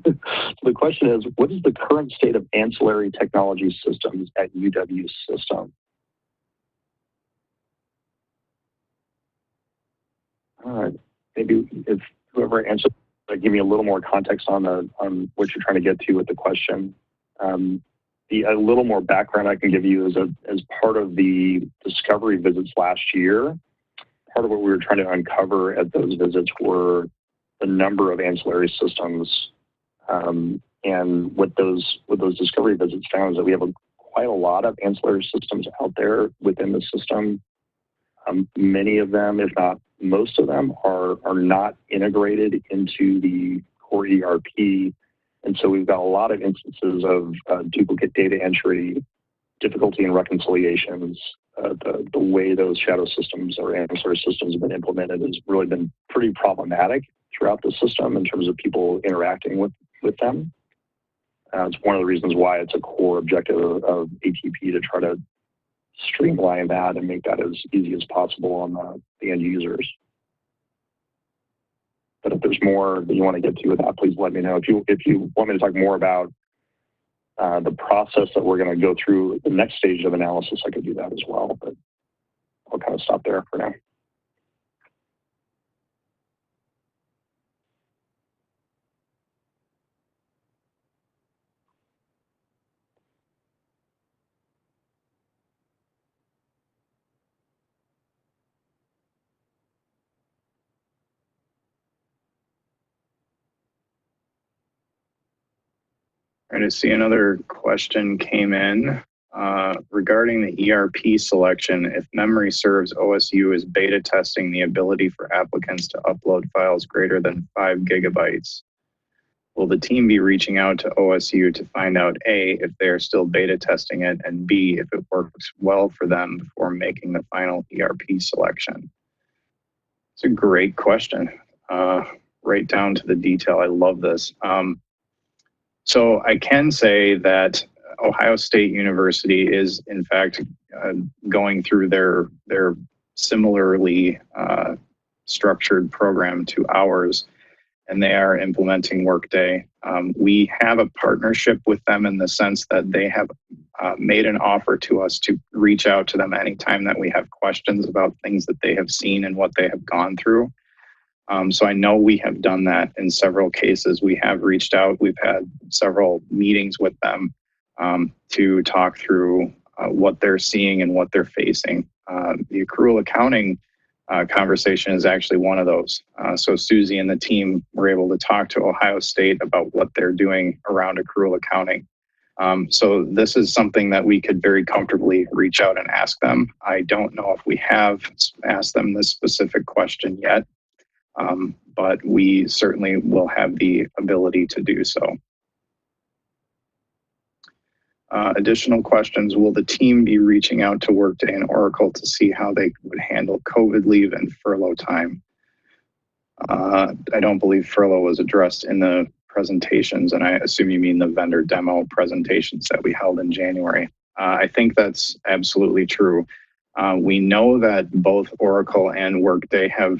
the question is, what is the current state of ancillary technology systems at UW System? All right, maybe if whoever answers, give me a little more context on what you're trying to get to with the question. A little more background I can give you is as part of the discovery visits last year, part of what we were trying to uncover at those visits were the number of ancillary systems. And what those discovery visits found is that we have quite a lot of ancillary systems out there within the system. Many of them, if not most of them, are not integrated into the core ERP. And so we've got a lot of instances of duplicate data entry, difficulty in reconciliations. The way those shadow systems or ancillary systems have been implemented has really been pretty problematic throughout the system in terms of people interacting with them. It's one of the reasons why it's a core objective of ATP to try to streamline that and make that as easy as possible on the end users. But if there's more that you want to get to with that, please let me know. If you want me to talk more about the process that we're going to go through the next stage of analysis, I could do that as well, but I'll kind of stop there for now. All right, I see another question came in. regarding the ERP selection, if memory serves, OSU is beta testing the ability for applicants to upload files greater than 5 gigabytes. Will the team be reaching out to OSU to find out A, if they are still beta testing it, and B, if it works well for them before making the final ERP selection? It's a great question. Right down to the detail. I love this. So I can say that Ohio State University is, in fact, going through their similarly structured program to ours, and they are implementing Workday. We have a partnership with them in the sense that they have made an offer to us to reach out to them anytime that we have questions about things that they have seen and what they have gone through. So I know we have done that in several cases. We have reached out. We've had several meetings with them to talk through what they're seeing and what they're facing. The accrual accounting conversation is actually one of those. So Susie and the team were able to talk to Ohio State about what they're doing around accrual accounting. So this is something that we could very comfortably reach out and ask them. I don't know if we have asked them this specific question yet. But we certainly will have the ability to do so. Additional questions, will the team be reaching out to Workday and Oracle to see how they would handle COVID leave and furlough time? I don't believe furlough was addressed in the presentations, and I assume you mean the vendor demo presentations that we held in January. I think that's absolutely true. We know that both Oracle and Workday have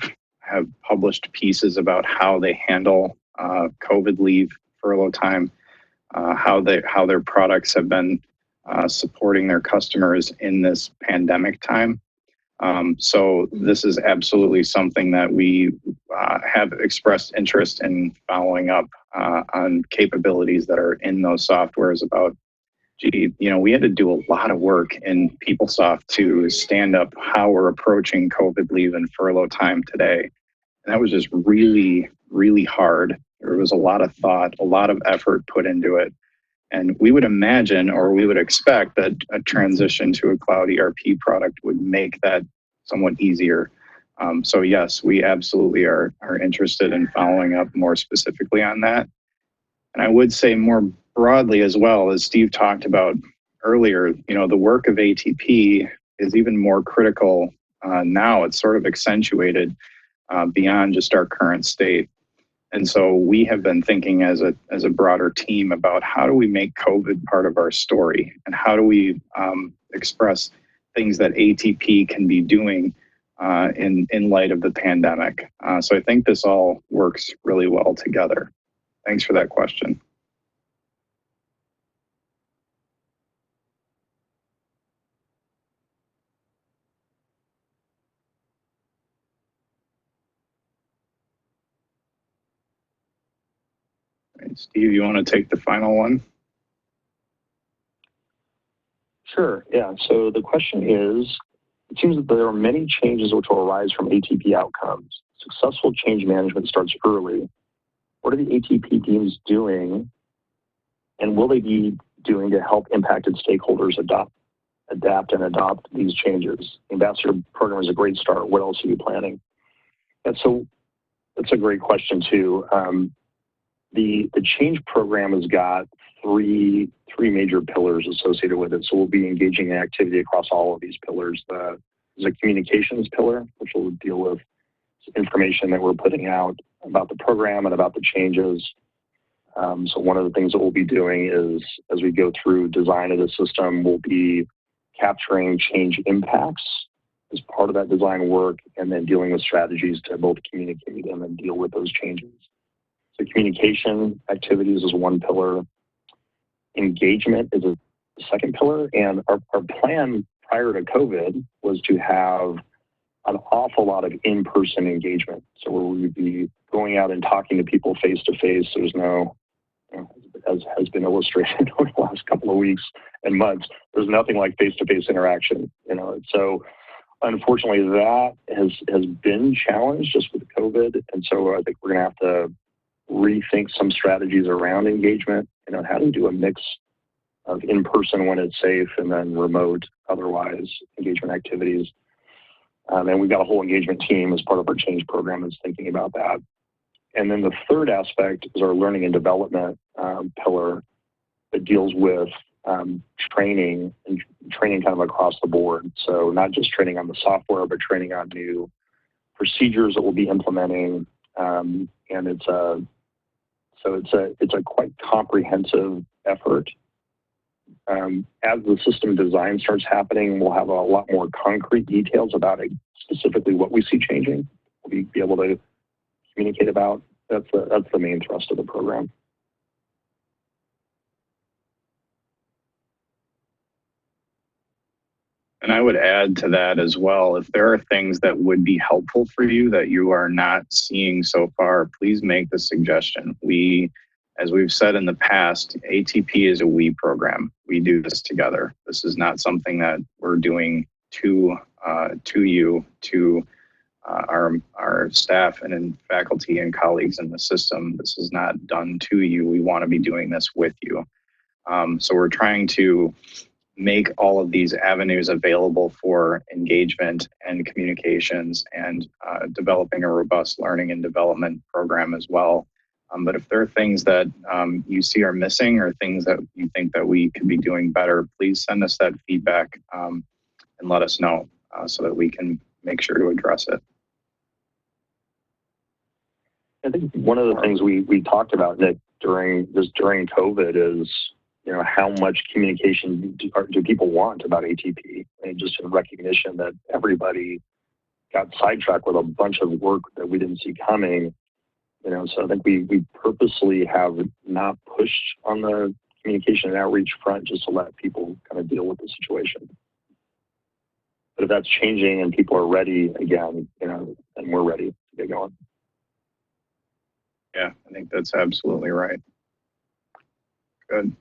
published pieces about how they handle COVID leave, furlough time, how their products have been supporting their customers in this pandemic time. So this is absolutely something that we have expressed interest in following up on capabilities that are in those softwares about, gee, we had to do a lot of work in PeopleSoft to stand up how we're approaching COVID leave and furlough time today. And that was just really, really hard. There was a lot of thought, a lot of effort put into it. And we would imagine, or we would expect, that a transition to a cloud ERP product would make that somewhat easier. So yes, we absolutely are interested in following up more specifically on that. And I would say more broadly as well, as Steve talked about earlier, the work of ATP is even more critical now. It's sort of accentuated beyond just our current state. And so we have been thinking as a broader team about how do we make COVID part of our story, and how do we express things that ATP can be doing in light of the pandemic. So I think this all works really well together. Thanks for that question. Steve, you want to take the final one? Sure, yeah. So the question is, it seems that there are many changes which will arise from ATP outcomes. Successful change management starts early. What are the ATP teams doing, and will they be doing to help impacted stakeholders adapt and adopt these changes? The Ambassador program is a great start. What else are you planning? And so that's a great question too. The change program has got three major pillars associated with it. So we'll be engaging in activity across all of these pillars. There's a communications pillar, which will deal with information that we're putting out about the program and about the changes. So one of the things that we'll be doing is, as we go through design of the system, we'll be capturing change impacts as part of that design work, and then dealing with strategies to both communicate them and deal with those changes. So communication activities is one pillar. Engagement is a second pillar. And our plan prior to COVID was to have an awful lot of in-person engagement. So where we'd be going out and talking to people face to face. There's no, as has been illustrated over the last couple of weeks and months, there's nothing like face-to-face interaction. So unfortunately that has been challenged just with COVID. And so I think we're going to have to rethink some strategies around engagement. How do we do a mix of in-person when it's safe and then remote otherwise engagement activities. And we've got a whole engagement team as part of our change program that's thinking about that. And then the third aspect is our learning and development pillar that deals with training and training kind of across the board. So not just training on the software, but training on new procedures that we'll be implementing. And it's a quite comprehensive effort. As the system design starts happening, we'll have a lot more concrete details about it, specifically what we see changing. We'll be able to communicate about. That's the main thrust of the program. And I would add to that as well, if there are things that would be helpful for you that you are not seeing so far, please make the suggestion. As we've said in the past, ATP is a we program. We do this together. This is not something that we're doing to you, to our staff and faculty and colleagues in the system. This is not done to you. We want to be doing this with you. So we're trying to make all of these avenues available for engagement and communications and developing a robust learning and development program as well. But if there are things that you see are missing or things that you think that we could be doing better, please send us that feedback and let us know so that we can make sure to address it. I think one of the things we talked about, Nick, during COVID is, how much communication do people want about ATP? And just in recognition that everybody got sidetracked with a bunch of work that we didn't see coming. So I think we purposely have not pushed on the communication and outreach front just to let people kind of deal with the situation. But if that's changing and people are ready again, then we're ready to get going. Yeah, I think that's absolutely right. Good.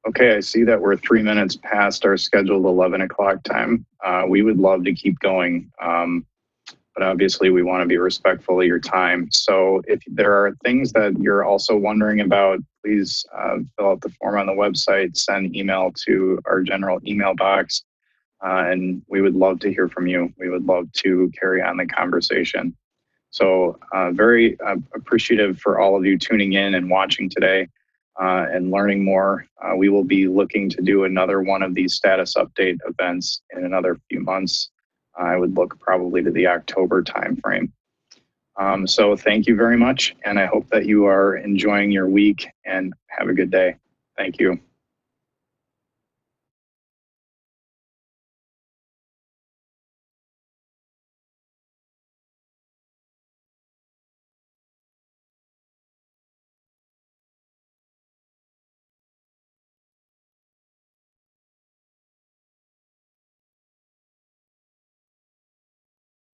Okay, I see that we're 3 minutes past our scheduled 11 o'clock time. We would love to keep going, but obviously we want to be respectful of your time. So if there are things that you're also wondering about, please fill out the form on the website, send email to our general email box, and we would love to hear from you. We would love to carry on the conversation. So very appreciative for all of you tuning in and watching today. And learning more. We will be looking to do another one of these status update events in another few months. I would look probably to the October timeframe. So thank you very much. And I hope that you are enjoying your week and have a good day. Thank you.